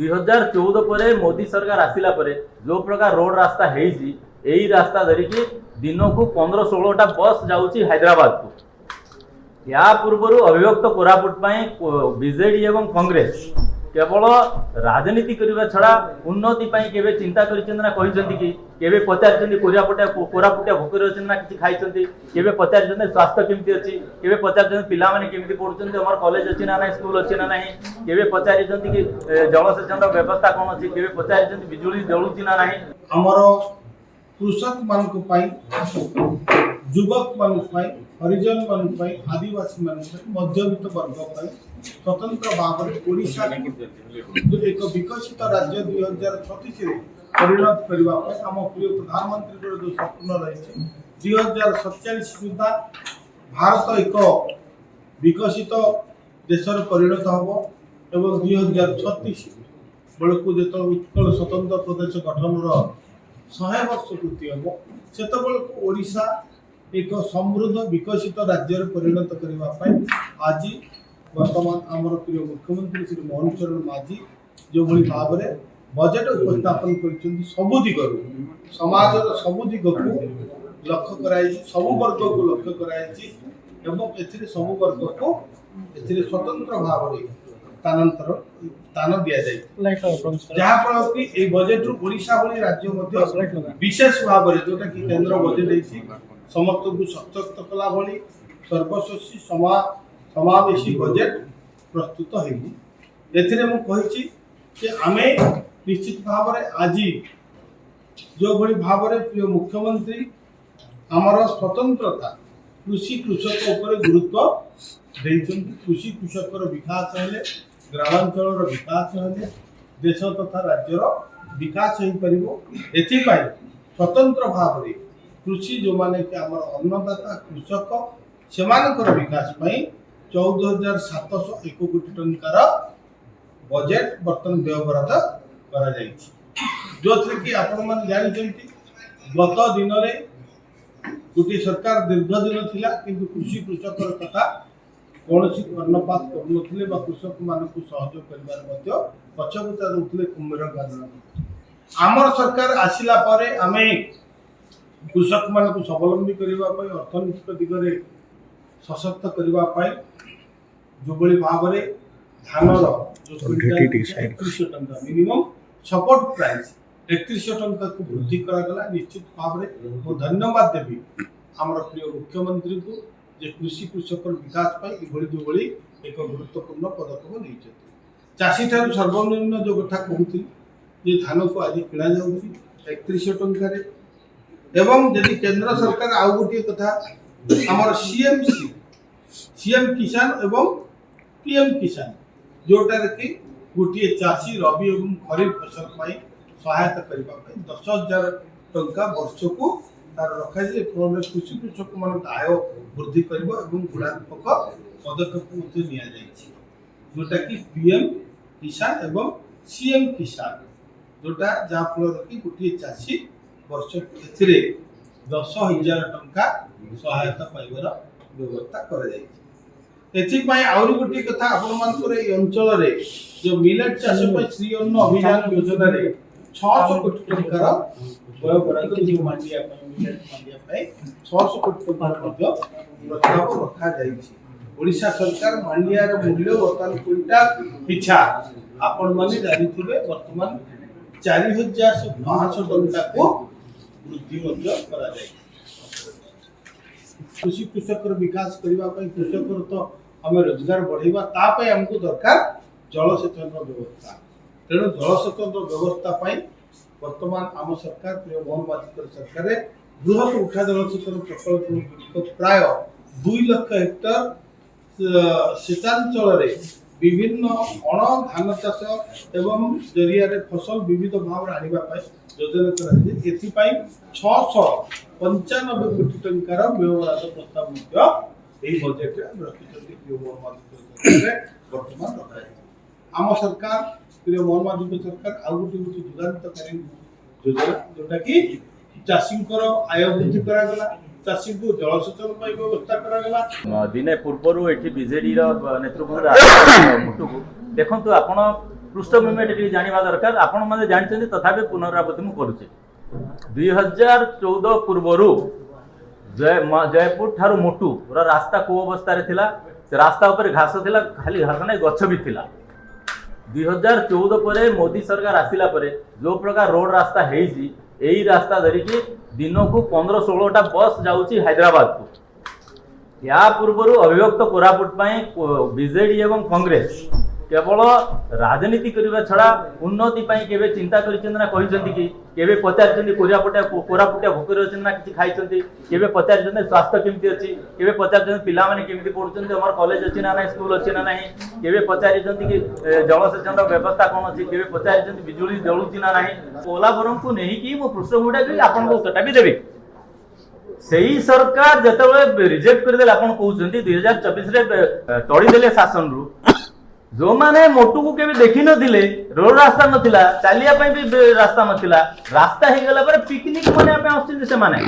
2014 पर मोदी सरकार आसिला पर जो प्रकार रोड रास्ता है यही रास्ता धरिकी दिन को 15-16टा बस जाऊँगी हैदराबाद को। या पूर्व अभिव्यक्त कोरापुट बीजेडी एवं कांग्रेस केवल राजनीति करने छड़ा उन्नति केवे चिंता केवे पचार कोरापुटिया भोकर अच्छे ना कि खाई केवे पचार स्वास्थ्य केमती अच्छी केवे पचार पिला माने केमती पढ़ुଛନ୍ତି हमर कॉलेज अच्छी ना ना स्कूल अच्छी ना नहीं केवे पचार कि जलसेचन व्यवस्था कौन अच्छी केवे पचार बिजुली जलुची ना नहीं। हमर कृषक मानक युवक मानक हरिजन मानक आदिवासी मानक मध्यवित्त वर्ग स्वतंत्र भाव में ओडिशा एक विकसित राज्य 2036 परिणत करने आम प्रिय प्रधानमंत्री जो स्वप्न रही 2047 सुधा भारत एक विकसित देश परिणत हम एवं 2036 बेलू जो उत्कल स्वतंत्र प्रदेश गठन 100 वर्ष पूर्ति हम से ओडिशा एक समृद्ध विकसित राज्य परिणत करने आज वर्तमान आमर प्रिय मुख्यमंत्री श्री मोहन चरण माझी जो भली भाव में बजेट उपस्थापन कर सबु दिगरु समाज सबु दिग को लक्ष्य कराई सबु वर्ग को लक्ष्य कराई एवं एथिरे सबु वर्ग को एथिरे स्वतंत्र भाव में स्थान दिया जाए जहाँ फल कि ए बजेट ओडिशा भली राज्य मध्य विशेष भाव में जोटा कि केंद्र बजेट समस्त को सशक्त कला भली सर्वशक्ति समावेशी बजेट प्रस्तुत होती आमे निश्चित भाव में आज जो भली भाव में प्रिय मुख्यमंत्री आमर स्वतंत्रता कृषि कृषक उपर गुरुत्व देइछन कृषि कृषकर विकास हेले ग्रामांचल विकास हेले देश तथा राज्यर विकास हो पारिबो एथिपाई स्वतंत्र भाव में कृषि जो माने कि आमर अन्नदाता कृषक सेमानकर विकास पाई 14,701 कोटी टंकार बजेट बर्तन व्यवहार करा जाइछि जो थे कि आपण मन जानि गत दिन रे गोटे सरकार दीर्घ दिन थिला किंतु कृषि कृषकर कथा कौनसी कर्णपात करुनथिले बा कृषक मानकु सहयोग करिवार मध्य पछबुचा दउथिले कुम्भीर गान आमर सरकार आसिला परे आमे कृषक मानकु स्वावलंबी करिवा पई अर्थनैतिक दिगरे सशक्त करिवा पई जो बड़ी भाव में धानर जो 3100 टंका मिनिमम सपोर्ट प्राइस 3100 टंका को वृद्धि करागला निश्चित भाव में मो धन्यवाद देवी आमर प्रिय मुख्यमंत्री को जे कृषि कृषकर विकास पाई जो बड़ी एक गुरुत्वपूर्ण पदक्षेप नहीं चाषी ठार सर्वनिम्न जो कथा कहूथि जे धान को आज किणा जाउछि 3100 टंका रे एवं यदि केंद्र सरकार आउ गोटे कथा आमर सीएम किसान एवं पीएम किसान जोटार कि गोटे चाषी रबी एवं खरीफ फसल पाई सहायता करने 10,000 टंका वर्ष को तार रखा जाए फल कृषि कृषक मान आय वृद्धि कर गुणात्मक पदक्षेप जोटा कि पीएम किसान एवं सीएम किसान जोटा जहाँ फल कि गोटे चाषी वर्ष ए 10,000 टंका सहायता पाइबार व्यवस्था कर आहरी गोटे कथा आपण अंचल जो मिलेट चाष श्री अन्न अभियान योजना 600 कोटी टंकार व्यय बराद मांडिया मिलेट मांडिया 600 कोटी टंकार प्रस्ताव रखा ओडिशा सरकार मांडियार मूल्य वर्तमान क्विंटाल पिछा आपण माने जानिथिबे वर्तमान 4,500 टंका को वृद्धि करा जाय कृषि कृषकर विकास करने कृषकर तो आम रोजगार बढ़ेगा तापाई आमको दरकार जलसेचन व्यवस्था तेणु जलसेचन व्यवस्था वर्तमान आम सरकार प्रिय मोहन माझी सरकार बृहत उठा जलसेचन प्रकल्प प्राय 2 लाख हेक्टर सेचांचल विभिन्न अण धान चाष एवं जरिया फसल विविध भाव में आने योजना कर 695 कोटी टंकार व्यवहार प्रस्ताव बजेट वर्तमान रखा आम सरकार प्रिय मोहन माझी सरकार आउ गोटे युगांतकारी योजना जोटा कि चाषी आय वृद्धि करागला चाषी को जलसेचन व्यवस्था करागला दिने पूर्व ये बीजेडी नेतृत्व मुटुक देखु आपण पृष्ठभूमि जानिबा दरकार। आपण माने जानछन्ती तथापि पुनरावृत्ति मु करूछि। 2014 पूर्वरु जयपुर ठारू मोटू रास्ता को अवस्था रे थिला। से रास्ता ऊपर घास थिला, खाली घास नै गछ भी थिला। 2014 पर मोदी सरकार आसिला पर जो प्रकार रोड रास्ता हेइछि एई रास्ता धरिकी दिन को 15-16टा बस जाउछि हैदराबाद को। या पूर्व अभिव्यक्त कोरापुट बीजेडी एवं कांग्रेस केवल राजनीति करने छड़ा उन्नति केवे चिंता करिसेंती कि केवे पचारिसेंती कोरापुटिया भोकर अच्छे ना किसी खाई केवे पचारिसेंती स्वास्थ्य केमती अच्छी केवे पचारिसेंती पिला माने केमती पढ़ुछन्ती हमर कॉलेज अच्छी ना नहीं स्कूल अच्छी ना नहीं केवे पचारिसेंती कि जलसेचन व्यवस्था कौन अच्छी केवे पचारिसेंती बिजुली जलुची ना नहीं पोलावरम को नहीं कि मो पृष्ठभूमिटा भी आपन को उत्तरटा भी देबी। सही सरकार जतबे रिजेक्ट करदेले आपन कहउछन्ती 2024 रे तोड़ी देले शासन रु जो माने मोटू को केबे देखि नथिले रोड रास्ता नथिला चालिया पई भी रास्ता नथिला रास्ता हे गेला पर पिकनिक मने पे आछिन से माने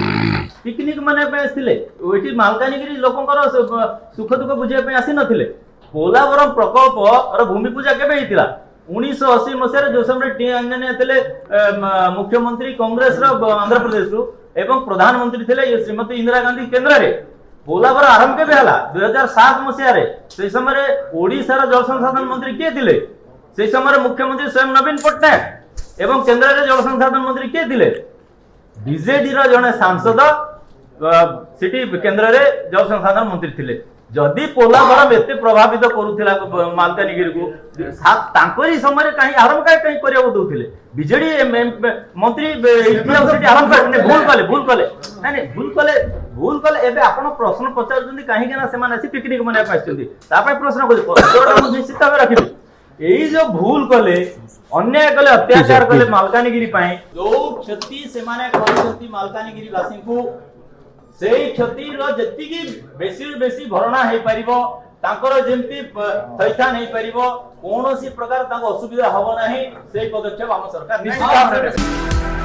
पिकनिक मने पे आथिले ओइठी मालकानगिरी लोकंकर सुख दुख बुझे पे आसी नथिले। पोलावरम प्रकल्प और भूमि पूजा केबे हितिला 1980 मसिया जो समय टी अंजनी थिले मुख्यमंत्री कांग्रेस रो आंध्र प्रदेश रु एवं प्रधानमंत्री थिले श्रीमती इंदिरा गांधी केंद्र रे पोलावर आरंभ के बेहला 2007 मसिया रे से समय ओडिसा रो जल संसाधन मंत्री के थिले से समय मुख्यमंत्री स्वयं नवीन पटनायक एवं केंद्र रे जल संसाधन मंत्री के थिले बीजेडी रो जने सांसद सिटी केंद्र रे जल संसाधन मंत्री थिले। जदि पोलावरम एते प्रभावित करूथिला मालकानगिरी को तांकरी समय कहीं आरंभ कहीं करिया दउथिले बीजेडी मंत्री यूनिवर्सिटी आरंभ करने भूल कले नहीं भूल कले एबे आपण प्रश्न पचारछन्ती काहे के ना से माने पिकनिक मने पाछन्ती तापय प्रश्न को निश्चित भाव रखिबे एई जो भूल कले अन्याय कले अत्याचार कले मालकानगिरी पई जो क्षति से माने करछन्ती मालकानगिरी वासी को सेई क्षति रो जति की बेसी भरणा हे परिबो तांकर जेंती थैथान हे परिबो कोनोसी प्रकार तांको असुविधा हबो नाही सेई पदक्षेप हम सरकार निश्चित